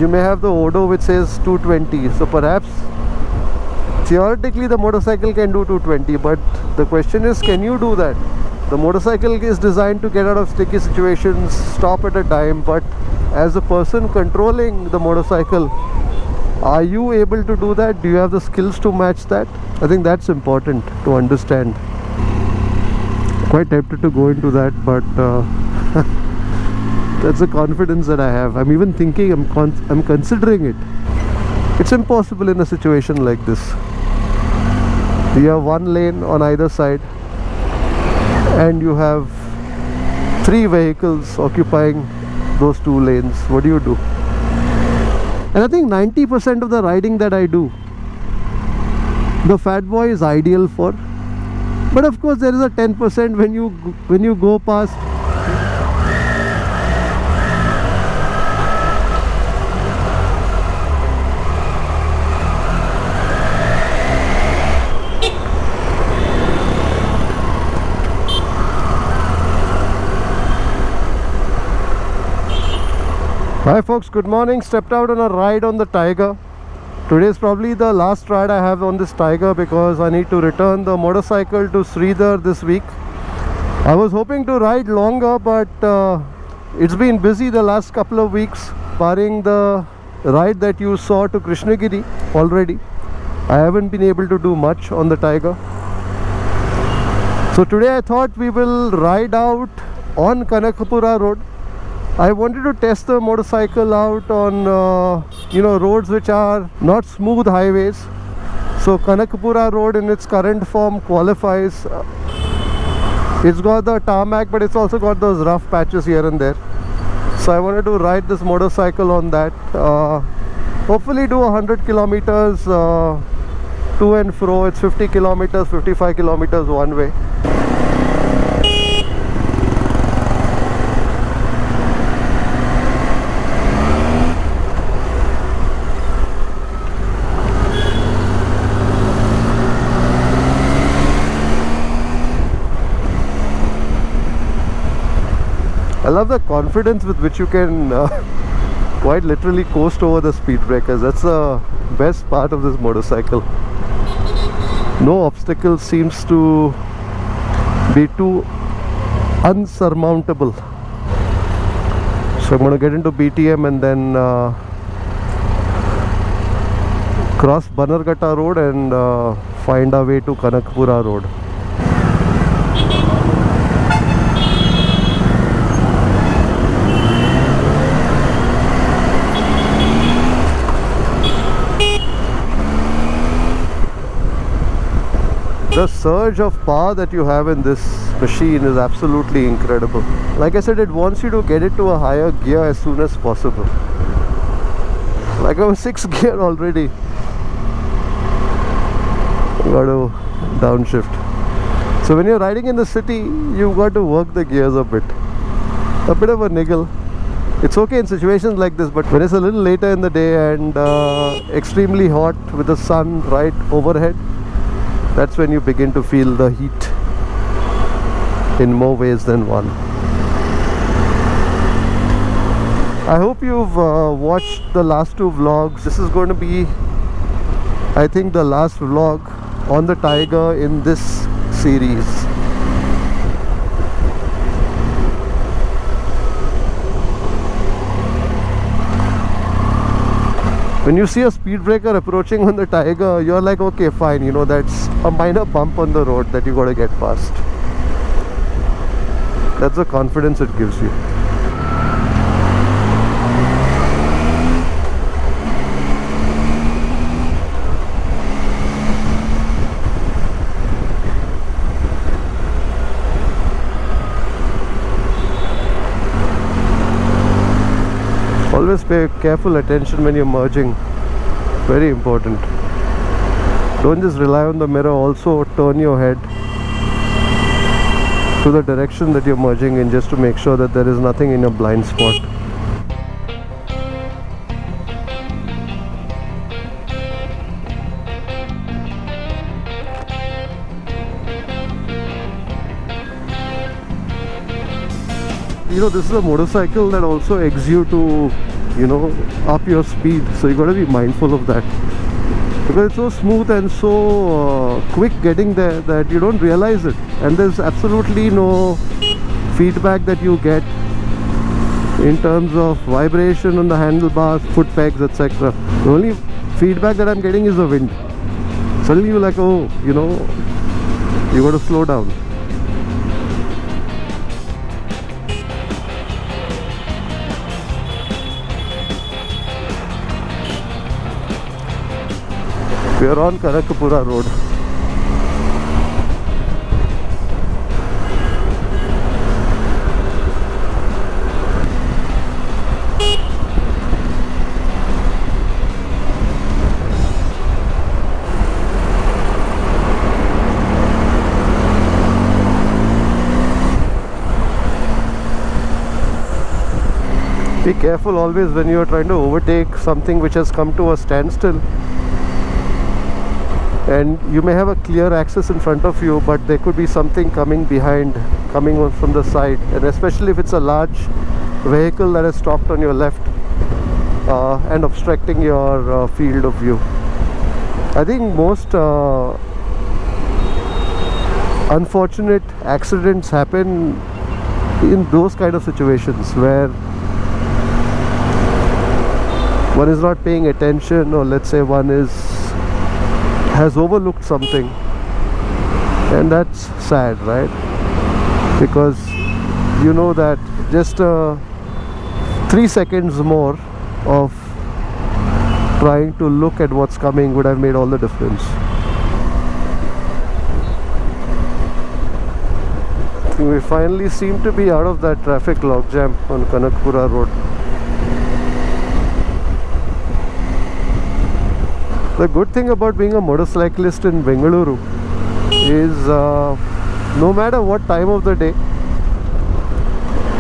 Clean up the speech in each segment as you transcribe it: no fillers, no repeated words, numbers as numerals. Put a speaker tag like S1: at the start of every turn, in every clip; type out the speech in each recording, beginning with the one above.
S1: you may have the odo which says 220. So perhaps theoretically the motorcycle can do 220, but the question is, can you do that? The motorcycle is designed to get out of sticky situations, stop at a dime, but as a person controlling the motorcycle, are you able to do that? Do you have the skills to match that? I think that's important to understand. Quite tempted to go into that, but that's the confidence that I have. I'm even thinking, I'm considering it. It's impossible in a situation like this. You have one lane on either side and you have 3 vehicles occupying those 2 lanes. What do you do? And I think 90% of the riding that I do, the Fat Boy is ideal for. But of course there is a 10% when you go past. Hi folks, good morning. Stepped out on a ride on the Tiger. Today is probably the last ride I have on this Tiger because I need to return the motorcycle to Sridhar this week. I was hoping to ride longer, but it's been busy the last couple of weeks, barring the ride that you saw to Krishnagiri already. I haven't been able to do much on the Tiger. So today I thought we will ride out on Kanakapura road. I wanted to test the motorcycle out on roads which are not smooth highways. So Kanakapura road in its current form qualifies. It's got the tarmac, but it's also got those rough patches here and there. So I wanted to ride this motorcycle on that. Hopefully do 100 kilometers to and fro. It's 50 kilometers, 55 kilometers one way. I love the confidence with which you can quite literally coast over the speed breakers. That's the best part of this motorcycle. No obstacle seems to be too unsurmountable. So I'm going to get into BTM and then cross Bannerghatta road and find our way to Kanakapura road. The surge of power that you have in this machine is absolutely incredible. Like I said, it wants you to get it to a higher gear as soon as possible. Like I'm 6th gear already. Got to downshift. So when you're riding in the city, you've got to work the gears a bit. A bit of a niggle. It's okay in situations like this, but when it's a little later in the day and extremely hot with the sun right overhead, that's when you begin to feel the heat in more ways than one. I hope you've watched the last 2 vlogs. This is going to be, I think, the last vlog on the Tiger in this series. When you see a speed breaker approaching on the Tiger, you're like, okay, fine, that's a minor bump on the road that you got to get past. That's the confidence it gives you. Always pay careful attention when you're merging. Very important. Don't just rely on the mirror, also turn your head to the direction that you're merging in, just to make sure that there is nothing in your blind spot. This is a motorcycle that also eggs you to up your speed. So you got to be mindful of that, because it's so smooth and so quick getting there that you don't realize it, and there's absolutely no feedback that you get in terms of vibration on the handlebars, foot pegs, etc. The only feedback that I'm getting is the wind. Suddenly you're like, oh, you got to slow down. We are on Kanakapura road. Be careful always when you are trying to overtake something which has come to a standstill, and you may have a clear access in front of you, but there could be something coming behind, coming on from the side, and especially if it's a large vehicle that has stopped on your left and obstructing your field of view. I think most unfortunate accidents happen in those kind of situations where one is not paying attention, or let's say one has overlooked something, and that's sad, right? Because you know that just 3 seconds more of trying to look at what's coming would have made all the difference. I think we finally seem to be out of that traffic logjam on Kanakapura road. The good thing about being a motorcyclist in Bengaluru is no matter what time of the day,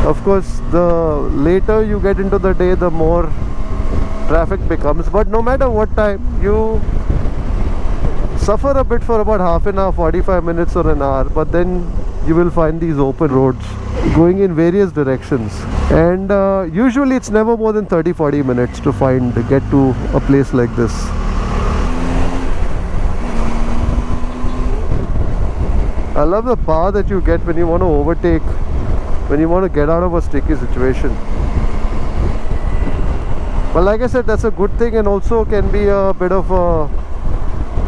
S1: of course the later you get into the day, the more traffic becomes, but no matter what time, you suffer a bit for about half an hour, 45 minutes or an hour, but then you will find these open roads going in various directions, and usually it's never more than 30-40 minutes to get to a place like this. I love the power that you get when you want to overtake, when you want to get out of a sticky situation. But like I said, that's a good thing, and also can be a bit of a,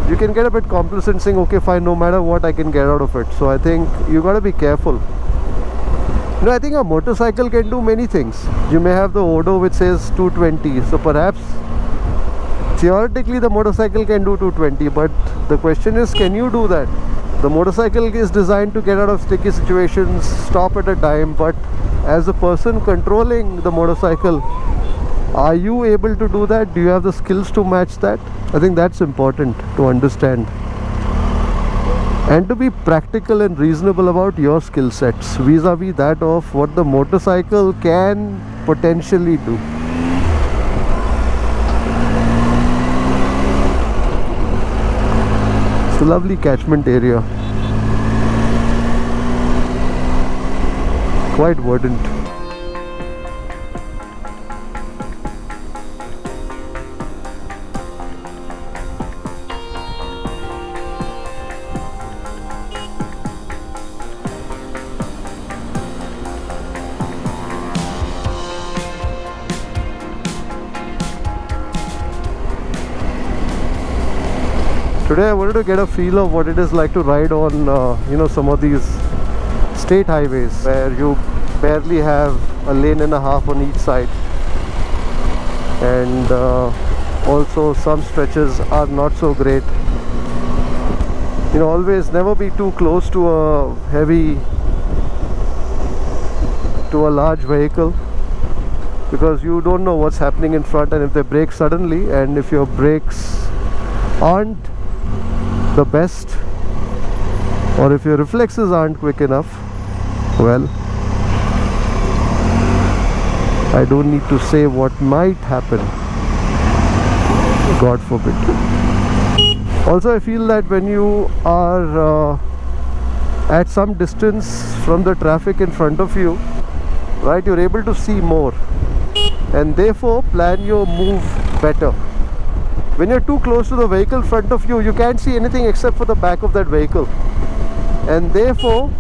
S1: you can get a bit complacent saying, okay fine, no matter what I can get out of it. So I think you got to be careful. I think a motorcycle can do many things. You may have the odo which says 220, so perhaps theoretically the motorcycle can do 220, but the question is, can you do that? The motorcycle is designed to get out of sticky situations, stop at a dime, but as a person controlling the motorcycle, are you able to do that? Do you have the skills to match that? I think that's important to understand, and to be practical and reasonable about your skill sets vis-a-vis that of what the motorcycle can potentially do. It's a lovely catchment area, quite verdant. Today I wanted to get a feel of what it is like to ride on some of these state highways where you barely have a lane and a half on each side, and also some stretches are not so great. Always never be too close to a large vehicle, because you don't know what's happening in front, and if they brake suddenly, and if your brakes aren't the best, or if your reflexes aren't quick enough, well, I don't need to say what might happen, God forbid. Also, I feel that when you are at some distance from the traffic in front of you, right, you're able to see more. and therefore plan your move better. When you're too close to the vehicle in front of you, you can't see anything except for the back of that vehicle, and therefore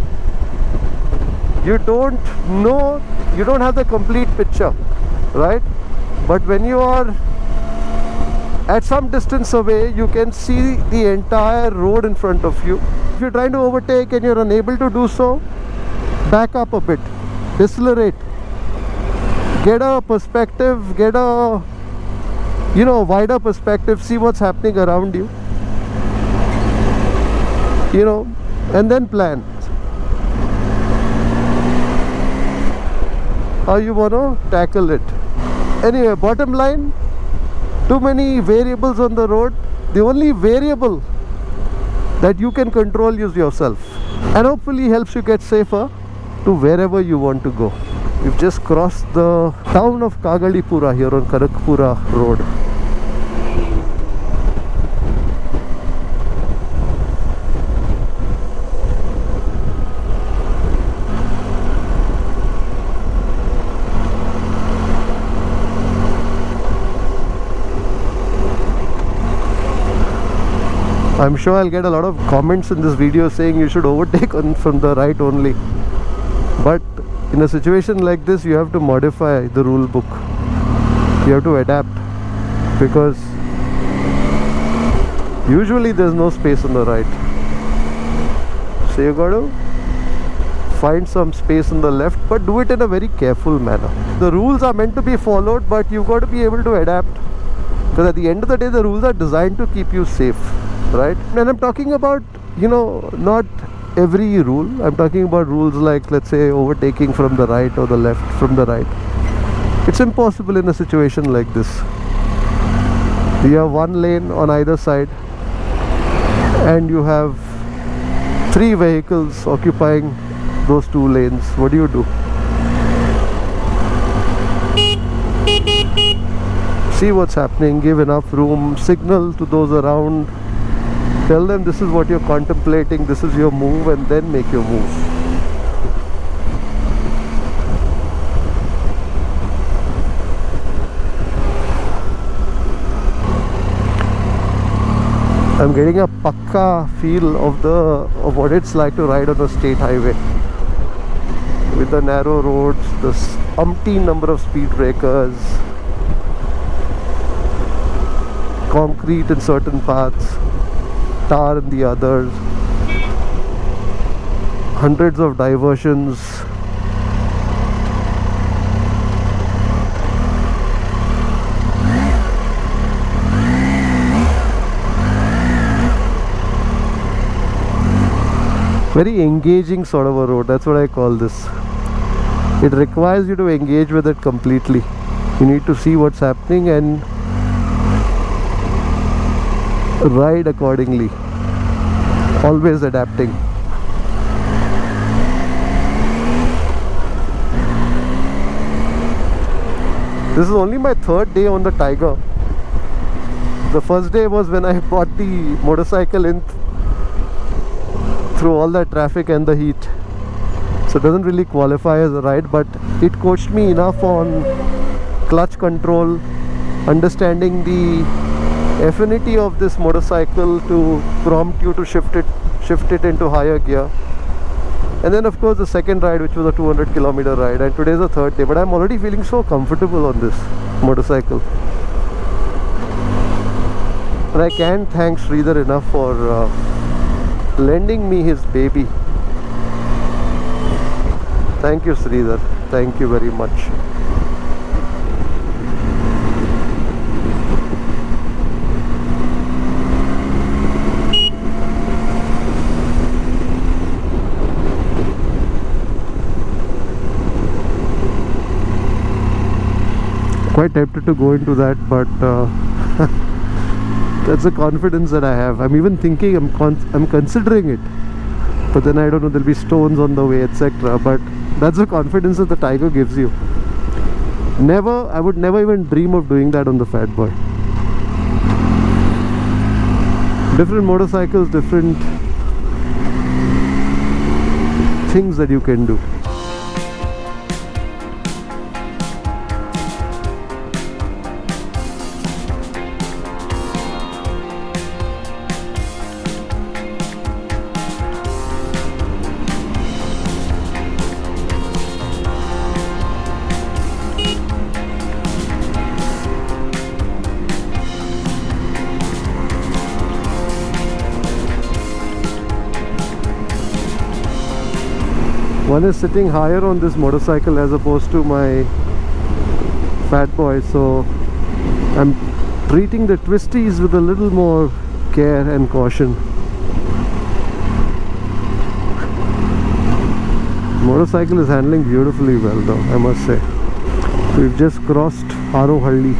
S1: you don't know, you don't have the complete picture, right? But when you are at some distance away, you can see the entire road in front of you. If you're trying to overtake and you're unable to do so, back up a bit, decelerate, get a perspective, get a wider perspective, see what's happening around you, and then plan how you want to tackle it. Anyway, bottom line, too many variables on the road. The only variable that you can control is yourself, and hopefully helps you get safer to wherever you want to go. We've just crossed the town of Kanakapura here on Kanakapura road. I'm sure I'll get a lot of comments in this video saying you should overtake from the right only. But in a situation like this, you have to modify the rule book. You have to adapt, because usually there's no space on the right. So you got to find some space on the left, but do it in a very careful manner. The rules are meant to be followed, but you've got to be able to adapt, because at the end of the day, the rules are designed to keep you safe, right? And I'm talking about, not every rule. I'm talking about rules like, let's say, overtaking from the right or the left from the right. It's impossible in a situation like this. You have one lane on either side, and you have 3 vehicles occupying those 2 lanes. What do you do? See what's happening, give enough room, signal to those around, tell them this is what you're contemplating, this is your move, and then make your move. I'm getting a pakka feel of what it's like to ride on a state highway with the narrow roads, the umpteen number of speed breakers, concrete in certain paths, tar in the others, hundreds of diversions. Very engaging sort of a road, that's what I call this. It requires you to engage with it completely. You need to see what's happening and ride accordingly, always adapting. This is only my 3rd day on the Tiger. The first day was when I bought the motorcycle in through all that traffic and the heat, so it doesn't really qualify as a ride, but it coached me enough on clutch control, understanding the affinity of this motorcycle to prompt you to shift it into higher gear. And then of course the second ride, which was a 200-kilometer ride, and today's the 3rd day, but I'm already feeling so comfortable on this motorcycle. And I can't thank Sridhar enough for lending me his baby. Thank you, Sridhar, thank you very much. Quite tempted to go into that, but that's the confidence that I have. I'm even thinking, I'm considering it, but then I don't know, there'll be stones on the way, etc. But that's the confidence that the Tiger gives you. I would never even dream of doing that on the Fat Boy. Different motorcycles, different things that you can do. One is sitting higher on this motorcycle as opposed to my fat boy, so I'm treating the twisties with a little more care and caution. Motorcycle is handling beautifully well though, I must say. We've just crossed Harohalli.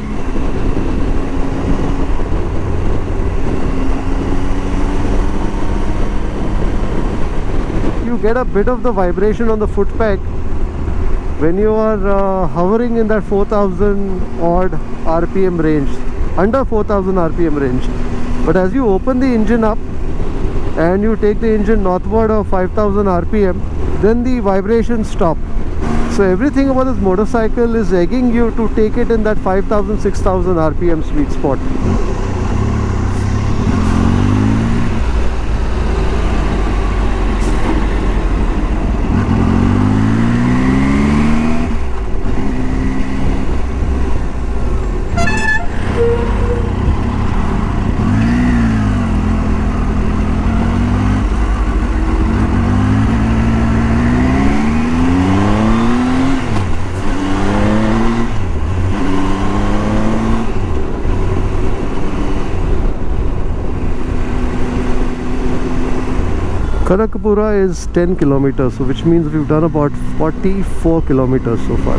S1: You get a bit of the vibration on the foot peg when you are hovering in that 4000 odd RPM range, under 4000 RPM range. But as you open the engine up and you take the engine northward of 5000 RPM, then the vibrations stop. So everything about this motorcycle is egging you to take it in that 5000, 6000 RPM sweet spot. Kanakapura is 10 kilometers, so which means we've done about 44 kilometers so far.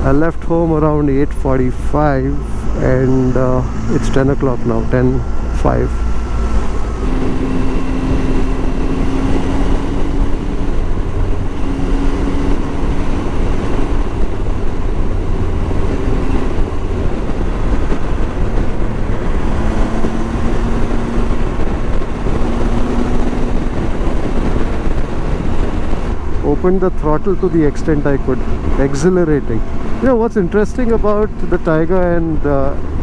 S1: I left home around 8:45 and it's 10 o'clock now, 10:05. Opened the throttle to the extent I could. Exhilarating. You know what's interesting about the Tiger, and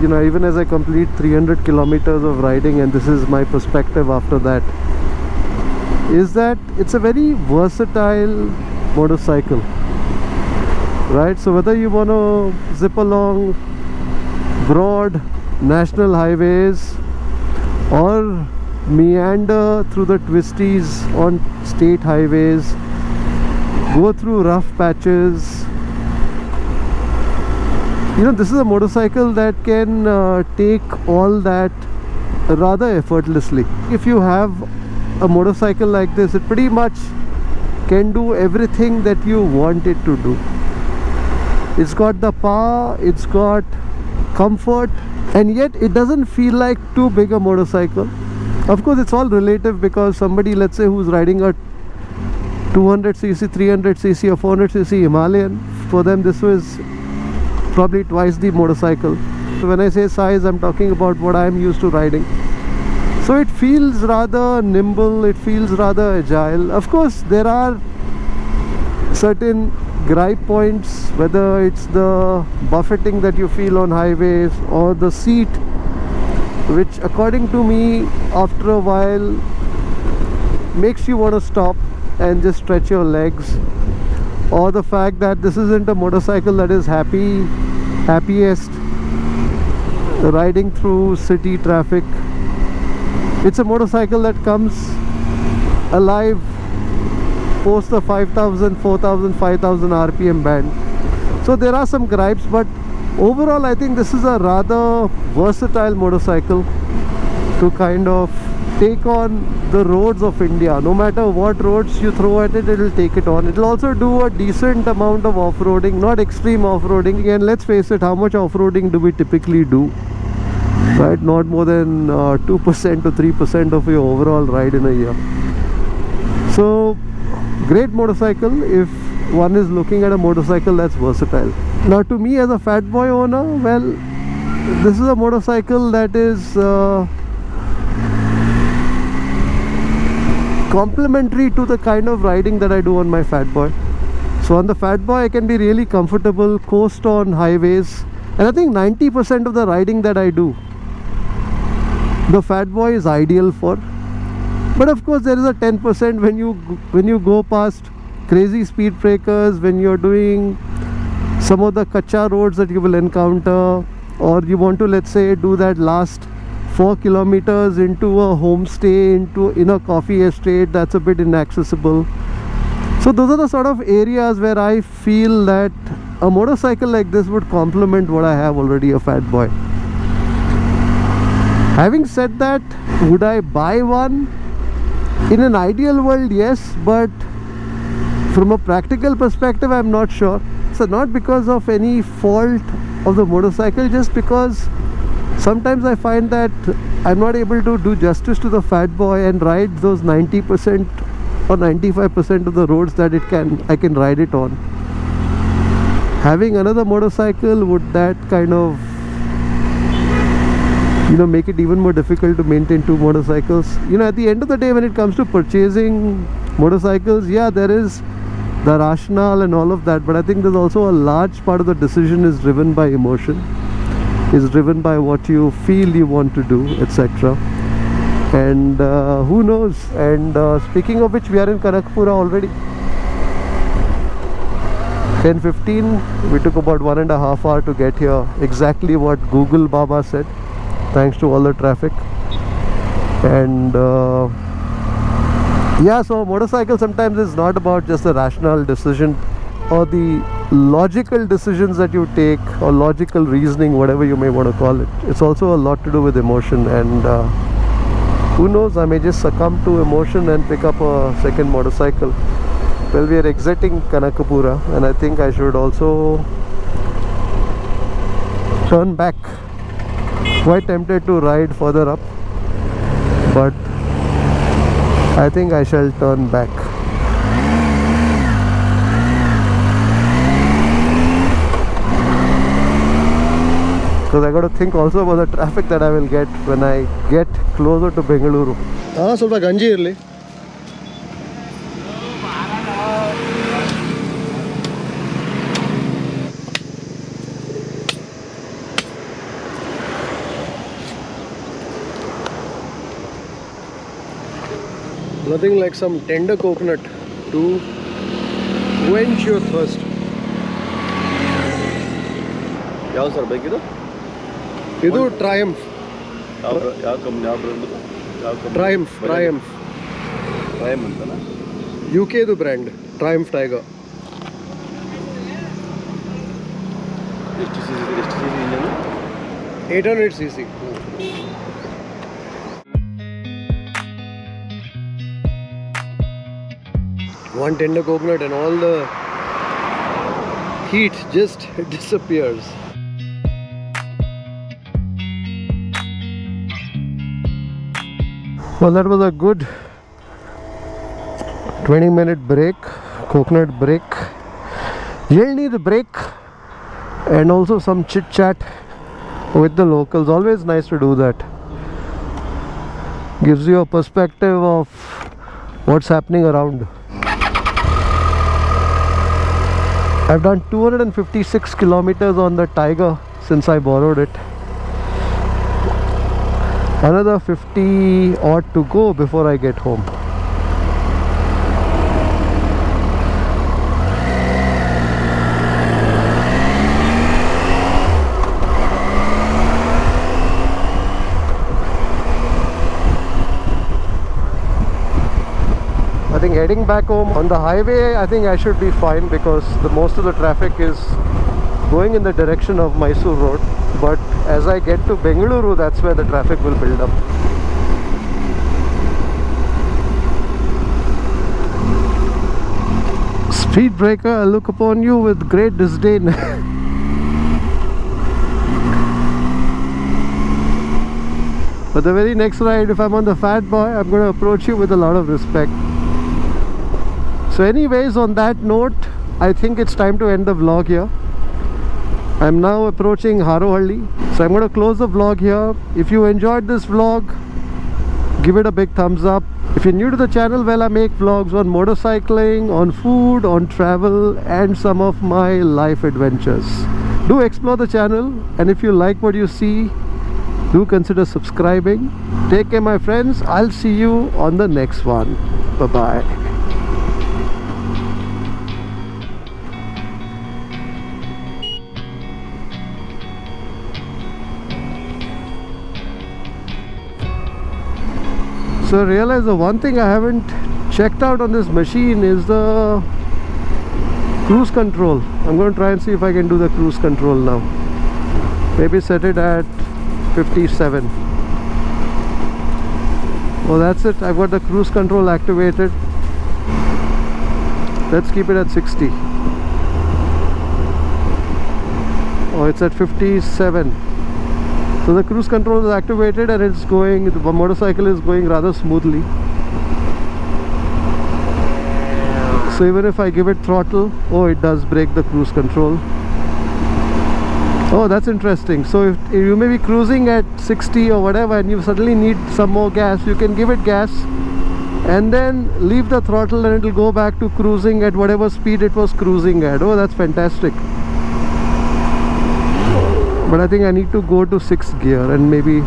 S1: you know, even as I complete 300 kilometers of riding, and this is my perspective after that, is that it's a very versatile motorcycle, right? So whether you want to zip along broad national highways or meander through the twisties on state highways, go through rough patches, you know, this is a motorcycle that can take all that rather effortlessly. If you have a motorcycle like this, it pretty much can do everything that you want it to do. It's got the power, it's got comfort, and yet it doesn't feel like too big a motorcycle. Of course, it's all relative, because somebody, let's say, who's riding a 200cc, 300cc or 400cc Himalayan, for them this was probably twice the motorcycle. So when I say size, I'm talking about what I'm used to riding. So it feels rather nimble, it feels rather agile. Of course, there are certain gripe points, whether it's the buffeting that you feel on highways or the seat, which according to me after a while makes you want to stop and just stretch your legs, or the fact that this isn't a motorcycle that is happiest riding through city traffic. It's a motorcycle that comes alive post the 5000, 4000, 5000 RPM band. So there are some gripes, but overall I think this is a rather versatile motorcycle to kind of take on the roads of India. No matter what roads you throw at it, it'll take it on. It'll also do a decent amount of off-roading, not extreme off-roading. And let's face it, how much off-roading do we typically do? Right, not more than 2% to 3% of your overall ride in a year. So great motorcycle if one is looking at a motorcycle that's versatile. Now to me as a fat boy owner, well, this is a motorcycle that is complementary to the kind of riding that I do on my fat boy. So on the fat boy I can be really comfortable, coast on highways, and I think 90% of the riding that I do, the fat boy is ideal for. But of course there is a 10% when you go past crazy speed breakers, when you're doing some of the kacha roads that you will encounter, or you want to, let's say, do that last 4 kilometers into a homestay, in a coffee estate that's a bit inaccessible. So those are the sort of areas where I feel that a motorcycle like this would complement what I have already, a Fat Boy. Having said that, would I buy one? In an ideal world, yes, but from a practical perspective, I'm not sure. So not because of any fault of the motorcycle, just because sometimes I find that I'm not able to do justice to the Fat Boy and ride those 90% or 95% of the roads that I can ride it on. Having another motorcycle, would that kind of make it even more difficult to maintain two motorcycles? At the end of the day, when it comes to purchasing motorcycles, yeah, there is the rationale and all of that, but I think there's also a large part of the decision is driven by emotion, is driven by what you feel you want to do, etc. And who knows. And speaking of which, we are in Kanakapura already. 10:15. We took about 1.5 hours to get here, exactly what Google Baba said, thanks to all the traffic. And yeah, so motorcycle sometimes is not about just the rational decision or the logical decisions that you take, or logical reasoning, whatever you may want to call it. It's also a lot to do with emotion, and who knows, I may just succumb to emotion and pick up a second motorcycle. Well, we are exiting Kanakapura, and I think I should also turn back. Quite tempted to ride further up, but I think I shall turn back. Because I got to think also about the traffic that I will get when I get closer to Bengaluru. Solva ganji irli. Nothing like some tender coconut to quench your thirst.
S2: ಯಾವ sir ಬೇಕಿದು?
S1: ಇದು triumph.
S2: ಯಾವ company, ಯಾವ brand?
S1: Triumph
S2: ಅಂತನಾ?
S1: UKದು brand, triumph tiger.
S2: ಎಷ್ಟು C C engine?
S1: 800cc. One tender coconut and all the heat just disappears. Well, that was a good 20-minute break, coconut break, Yelnir break, and also some chit chat with the locals. Always nice to do that. Gives you a perspective of what's happening around. I've done 256 kilometers on the Tiger since I borrowed it. Another 50 odd to go before I get home. I think heading back home on the highway, I think I should be fine, because most of the traffic is going in the direction of Mysore Road. But as I get to Bengaluru, that's where the traffic will build up. Speed breaker, I look upon you with great disdain. But the very next ride, if I'm on the Fat Boy, I'm going to approach you with a lot of respect. So anyways, on that note, I think it's time to end the vlog here. I'm now approaching Harohalli, so I'm going to close the vlog here. If you enjoyed this vlog, give it a big thumbs up. If you're new to the channel, well, I make vlogs on motorcycling, on food, on travel, and some of my life adventures. Do explore the channel, and if you like what you see, do consider subscribing. Take care, my friends. I'll see you on the next one. Bye-bye. So I realized the one thing I haven't checked out on this machine is the cruise control. I'm going to try and see if I can do the cruise control now. Maybe set it at 57. Oh, that's it. I've got the cruise control activated. Let's keep it at 60. Oh, it's at 57. So the cruise control is activated and it's going, the motorcycle is going rather smoothly. So even if I give it throttle, oh, it does break the cruise control. Oh, that's interesting. So if you may be cruising at 60 or whatever and you suddenly need some more gas, you can give it gas and then leave the throttle and it will go back to cruising at whatever speed it was cruising at. Oh, that's fantastic. But I think I need to go to 6th gear and maybe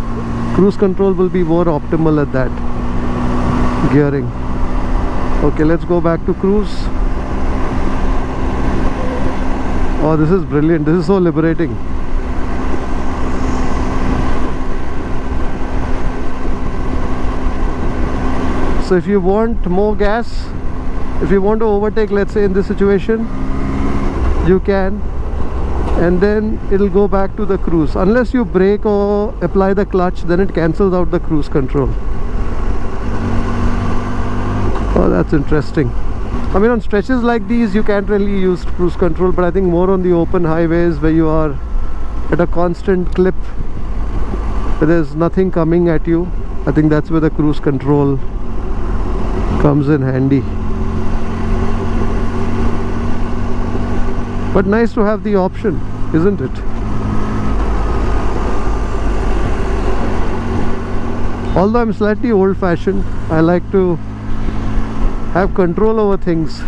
S1: cruise control will be more optimal at that gearing. Okay, let's go back to cruise. Oh, this is brilliant. This is so liberating. So if you want more gas, if you want to overtake, let's say in this situation, you can, and then it'll go back to the cruise. Unless you brake or apply the clutch, then it cancels out the cruise control. Oh, that's interesting. I mean, on stretches like these you can't really use cruise control, but I think more on the open highways where you are at a constant clip, where there's nothing coming at you, I think that's where the cruise control comes in handy. But nice to have the option, isn't it? Although I'm slightly old-fashioned, I like to have control over things.